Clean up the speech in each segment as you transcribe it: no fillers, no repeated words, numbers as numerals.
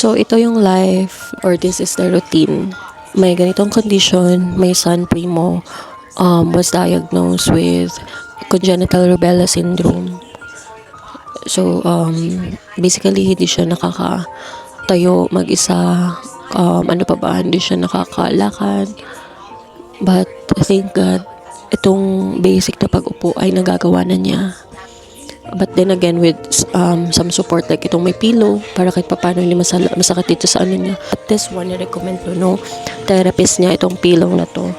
So, ito yung life or this is the routine. May ganitong condition, my son Primo was diagnosed with congenital rubella syndrome. So, basically, hindi siya nakakatayo mag-isa. Ano pa ba, hindi siya nakakalakad. But, thank God, itong basic na pag-upo ay nagagawa na niya. But then again, with some support, like itong may pillow, para kahit paano hindi masakit dito sa ano niya. At this one, i-recommend to, no, therapist niya, itong pillow na to.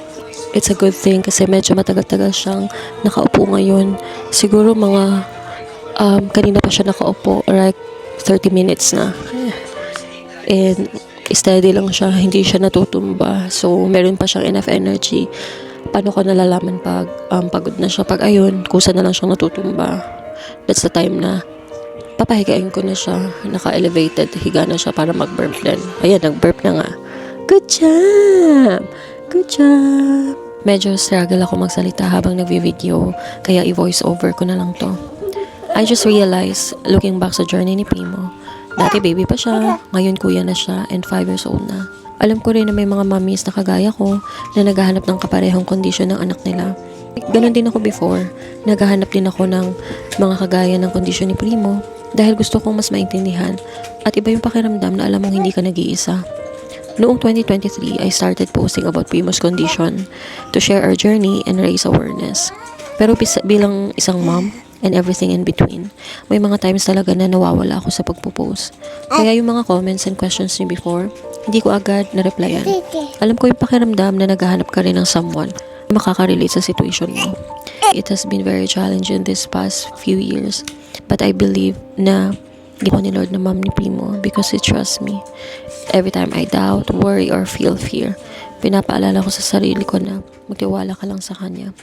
It's a good thing kasi medyo matagal-tagal siyang nakaupo ngayon. Siguro mga, kanina pa siya nakaupo, like 30 minutes na. And steady lang siya, hindi siya natutumba. So, meron pa siyang enough energy. Paano ko nalalaman pag pagod na siya? Pag ayun, kusa na lang siyang natutumba. That's the time na papahigain ko na siya, naka-elevated, higa na siya para mag-burp din. Ayan, nag-burp na nga. Good job! Good job! Medyo struggle ako magsalita habang nagvi-video, kaya i-voice over ko na lang to. I just realized, looking back sa journey ni Primo, dati baby pa siya, ngayon kuya na siya, and 5 years old na. Alam ko rin na may mga mommies na kagaya ko na naghahanap ng kaparehong kondisyon ng anak nila. Ganon din ako before. Naghahanap din ako ng mga kagaya ng kondisyon ni Primo dahil gusto kong mas maintindihan at iba yung pakiramdam na alam mong hindi ka nag-iisa. Noong 2023, I started posting about Primo's condition to share our journey and raise awareness. Pero bilang isang mom and everything in between, may mga times talaga na nawawala ako sa pagpo-post. Kaya yung mga comments and questions niyo before, hindi ko agad na-replyan. Alam ko yung pakiramdam na naghahanap ka rin ng someone makaka-relate sa situation mo. It has been very challenging this past few years, but I believe na ginawa ni Lord na mom ni Primo because He trusts me. Every time I doubt, worry, or feel fear, pinapaalala ko sa sarili ko na magtiwala ka lang sa Kanya.